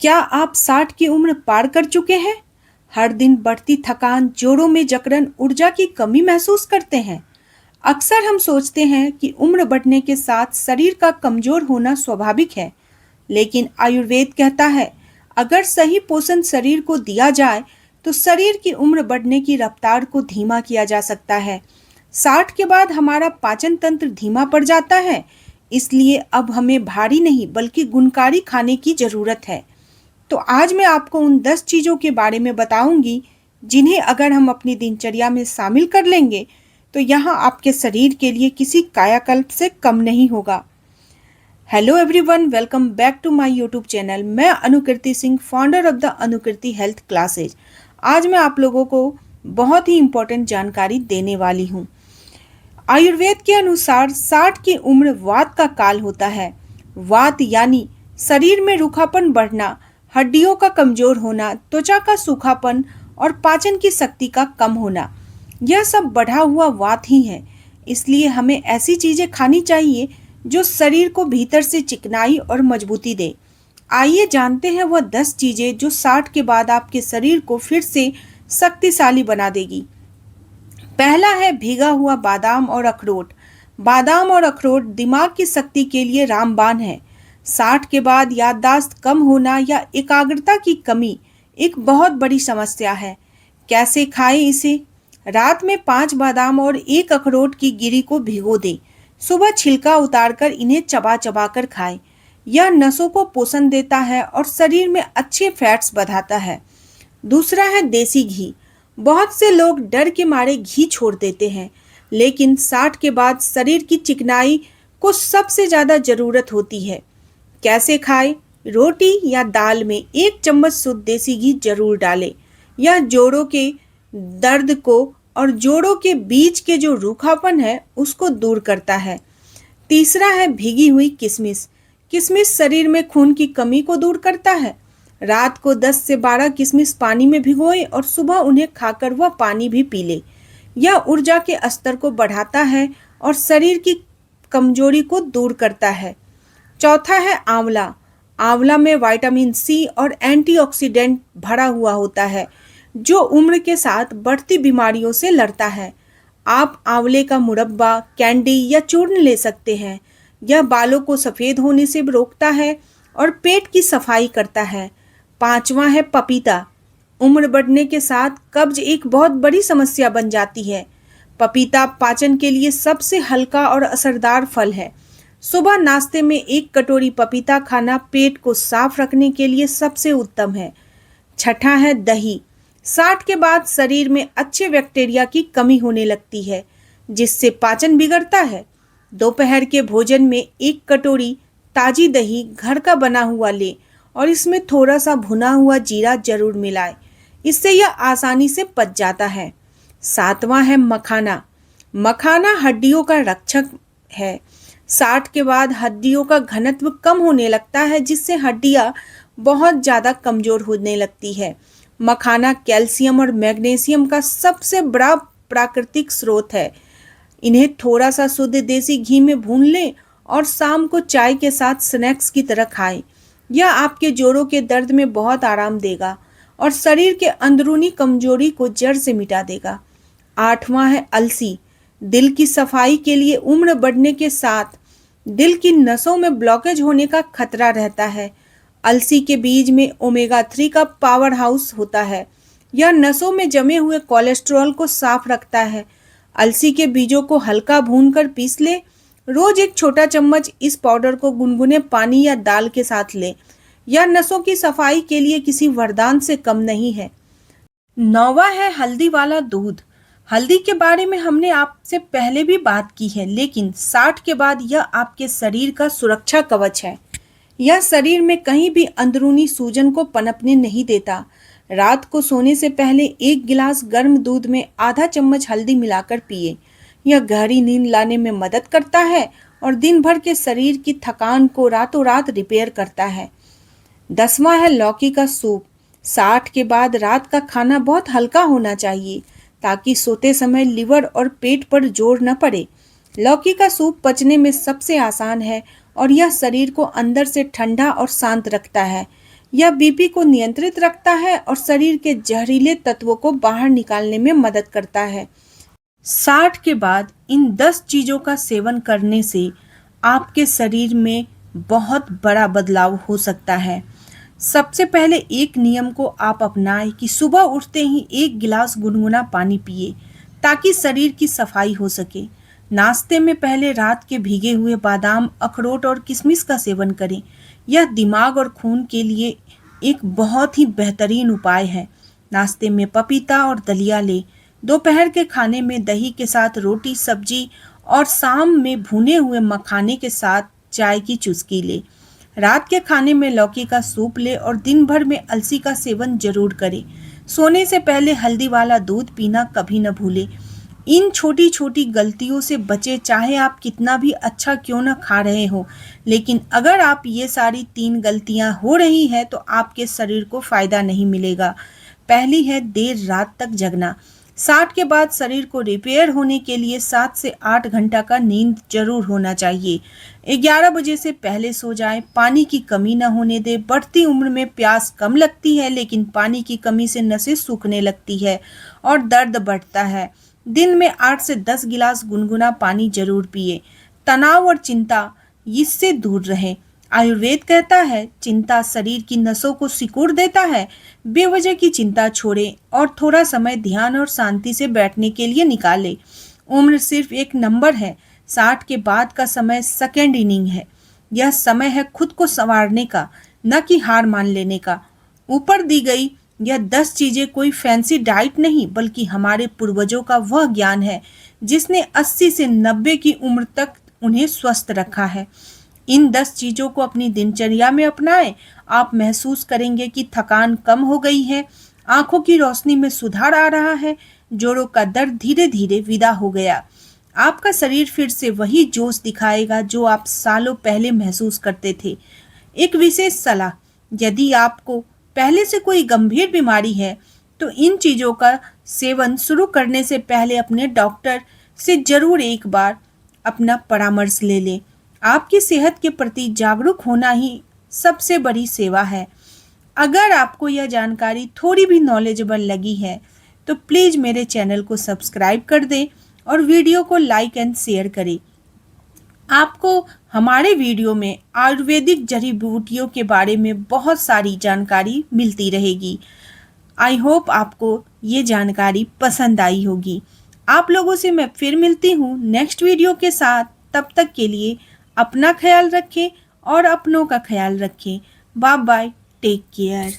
क्या आप 60 की उम्र पार कर चुके हैं? हर दिन बढ़ती थकान, जोड़ों में जकड़न, ऊर्जा की कमी महसूस करते हैं? अक्सर हम सोचते हैं कि उम्र बढ़ने के साथ शरीर का कमजोर होना स्वाभाविक है, लेकिन आयुर्वेद कहता है, अगर सही पोषण शरीर को दिया जाए, तो शरीर की उम्र बढ़ने की रफ्तार को धीमा किया जा सकता है। 60 के बाद हमारा पाचन तंत्र धीमा पड़ जाता है, इसलिए अब हमें भारी नहीं बल्कि गुणकारी खाने की जरूरत है। तो आज मैं आपको उन 10 चीज़ों के बारे में बताऊंगी, जिन्हें अगर हम अपनी दिनचर्या में शामिल कर लेंगे, तो यहाँ आपके शरीर के लिए किसी कायाकल्प से कम नहीं होगा। Hello everyone, welcome back to my YouTube channel. मैं Anukriti Singh, founder of the Anukriti health classes. आज मैं आप लोगों को बहुत ही इम्पोर्टेंट जानकारी देने वाली हूँ। आयुर्वेद के अनुसार 60 की उम्र वात का काल होता है। वात यानी शरीर में रूखापन बढ़ना, हड्डियों का कमजोर होना, त्वचा का सूखापन और पाचन की शक्ति का कम होना। यह सब बढ़ा हुआ वात ही है। इसलिए हमें ऐसी चीजें खानी चाहिए जो शरीर को भीतर से चिकनाई और मजबूती दे। आइए जानते हैं वह 10 चीजें जो 60 के बाद आपके शरीर को फिर से शक्तिशाली बना देगी। पहला है भीगा हुआ बादाम और अखरोट। बादाम और अखरोट दिमाग की शक्ति के लिए रामबाण है। 60 के बाद याददाश्त कम होना या एकाग्रता की कमी एक बहुत बड़ी समस्या है। कैसे खाएं इसे? रात में 5 बादाम और 1 अखरोट की गिरी को भिगो दें। सुबह छिलका उतारकर इन्हें चबा चबा कर खाएं। यह नसों को पोषण देता है और शरीर में अच्छे फैट्स बढ़ाता है। दूसरा है देसी घी। बहुत से लोग डर के मारे घी छोड़ देते हैं, लेकिन 60 के बाद शरीर की चिकनाई को सबसे ज्यादा जरूरत होती है। कैसे खाएं? रोटी या दाल में 1 चम्मच शुद्ध देसी घी जरूर डालें। यह जोड़ों के दर्द को और जोड़ों के बीच के जो रूखापन है उसको दूर करता है। तीसरा है भीगी हुई किशमिश। किशमिश शरीर में खून की कमी को दूर करता है। रात को 10 से 12 किशमिश पानी में भिगोएं और सुबह उन्हें खाकर वह पानी भी पी ले। यह ऊर्जा के स्तर को बढ़ाता है और शरीर की कमजोरी को दूर करता है। चौथा है आंवला। आंवला में विटामिन सी और एंटीऑक्सीडेंट भरा हुआ होता है, जो उम्र के साथ बढ़ती बीमारियों से लड़ता है। आप आंवले का मुरब्बा, कैंडी या चूर्ण ले सकते हैं। यह बालों को सफेद होने से रोकता है और पेट की सफाई करता है। पांचवा है पपीता। उम्र बढ़ने के साथ कब्ज एक बहुत बड़ी समस्या बन जाती है। पपीता पाचन के लिए सबसे हल्का और असरदार फल है। सुबह नाश्ते में 1 कटोरी पपीता खाना पेट को साफ रखने के लिए सबसे उत्तम है। छठा है दही। 60 के बाद शरीर में अच्छे बैक्टीरिया की कमी होने लगती है, जिससे पाचन बिगड़ता है। दोपहर के भोजन में 1 कटोरी ताजी दही घर का बना हुआ ले और इसमें थोड़ा सा भुना हुआ जीरा जरूर मिलाए। इससे यह आसानी से पच जाता है। सातवां है मखाना। मखाना हड्डियों का रक्षक है। 60 के बाद हड्डियों का घनत्व कम होने लगता है, जिससे हड्डियां बहुत ज्यादा कमजोर होने लगती है। मखाना कैल्शियम और मैग्नीशियम का सबसे बड़ा प्राकृतिक स्रोत है। इन्हें थोड़ा सा शुद्ध देसी घी में भून लें और शाम को चाय के साथ स्नैक्स की तरह खाएं। यह आपके जोड़ों के दर्द में बहुत आराम देगा और शरीर के अंदरूनी कमजोरी को जड़ से मिटा देगा। आठवां है अलसी। दिल की सफाई के लिए उम्र बढ़ने के साथ दिल की नसों में ब्लॉकेज होने का खतरा रहता है। अलसी के बीज में ओमेगा 3 का पावर हाउस होता है। यह नसों में जमे हुए कोलेस्ट्रॉल को साफ रखता है। अलसी के बीजों को हल्का भूनकर पीस ले। रोज 1 छोटा चम्मच इस पाउडर को गुनगुने पानी या दाल के साथ लें। यह नसों की सफाई के लिए किसी वरदान से कम नहीं है। 9वां है हल्दी वाला दूध। हल्दी के बारे में हमने आपसे पहले भी बात की है, लेकिन 60 के बाद यह आपके शरीर का सुरक्षा कवच है। यह शरीर में कहीं भी अंदरूनी सूजन को पनपने नहीं देता। रात को सोने से पहले 1 गिलास गर्म दूध में आधा चम्मच हल्दी मिलाकर पिए। यह गहरी नींद लाने में मदद करता है और दिन भर के शरीर की थकान को रातों रात रिपेयर करता है। 10वां है लौकी का सूप। 60 के बाद रात का खाना बहुत हल्का होना चाहिए, ताकि सोते समय लिवर और पेट पर जोर न पड़े। लौकी का सूप पचने में सबसे आसान है और यह शरीर को अंदर से ठंडा और शांत रखता है। यह बीपी को नियंत्रित रखता है और शरीर के जहरीले तत्वों को बाहर निकालने में मदद करता है। 60 के बाद इन 10 चीज़ों का सेवन करने से आपके शरीर में बहुत बड़ा बदलाव हो सकता है। सबसे पहले एक नियम को आप अपनाएं कि सुबह उठते ही 1 गिलास गुनगुना पानी पिए ताकि शरीर की सफाई हो सके। नाश्ते में पहले रात के भीगे हुए बादाम, अखरोट और किशमिश का सेवन करें। यह दिमाग और खून के लिए एक बहुत ही बेहतरीन उपाय है। नाश्ते में पपीता और दलिया लें। दोपहर के खाने में दही के साथ रोटी, सब्जी और शाम में भुने हुए मखाने के साथ चाय की चुस्की ले। रात के खाने में लौकी का सूप ले और दिन भर में अलसी का सेवन जरूर करें। सोने से पहले हल्दी वाला दूध पीना कभी न भूलें। इन छोटी छोटी गलतियों से बचे, चाहे आप कितना भी अच्छा क्यों न खा रहे हो, लेकिन अगर आप ये सारी 3 गलतियां हो रही हैं तो आपके शरीर को फायदा नहीं मिलेगा। पहली है देर रात तक जगना। 60 के बाद शरीर को रिपेयर होने के लिए 7 से 8 घंटा का नींद जरूर होना चाहिए। 11 बजे से पहले सो जाएं। पानी की कमी न होने दें। बढ़ती उम्र में प्यास कम लगती है, लेकिन पानी की कमी से नसें सूखने लगती है और दर्द बढ़ता है। दिन में 8 से 10 गिलास गुनगुना पानी जरूर पिए। तनाव और चिंता इससे दूर रहें। आयुर्वेद कहता है चिंता शरीर की नसों को सिकुड़ देता है। बेवजह की चिंता छोड़ें और थोड़ा समय ध्यान और शांति से बैठने के लिए निकालें। उम्र सिर्फ एक नंबर है। 60 के बाद का समय सेकेंड इनिंग है। यह समय है खुद को संवारने का, न कि हार मान लेने का। ऊपर दी गई यह 10 चीजें कोई फैंसी डाइट नहीं, बल्कि हमारे पूर्वजों का वह ज्ञान है जिसने 80 से 90 की उम्र तक उन्हें स्वस्थ रखा है। इन 10 चीजों को अपनी दिनचर्या में अपनाएं। आप महसूस करेंगे कि थकान कम हो गई है, आंखों की रोशनी में सुधार आ रहा है, जोड़ों का दर्द धीरे धीरे विदा हो गया। आपका शरीर फिर से वही जोश दिखाएगा जो आप सालों पहले महसूस करते थे। एक विशेष सलाह, यदि आपको पहले से कोई गंभीर बीमारी है तो इन चीज़ों का सेवन शुरू करने से पहले अपने डॉक्टर से जरूर एक बार अपना परामर्श ले लें। आपकी सेहत के प्रति जागरूक होना ही सबसे बड़ी सेवा है। अगर आपको यह जानकारी थोड़ी भी नॉलेजेबल लगी है तो प्लीज़ मेरे चैनल को सब्सक्राइब कर दें और वीडियो को लाइक एंड शेयर करें। आपको हमारे वीडियो में आयुर्वेदिक जड़ी बूटियों के बारे में बहुत सारी जानकारी मिलती रहेगी। आई होप आपको ये जानकारी पसंद आई होगी। आप लोगों से मैं फिर मिलती हूँ नेक्स्ट वीडियो के साथ। तब तक के लिए अपना ख्याल रखें और अपनों का ख्याल रखें। Bye bye, take care.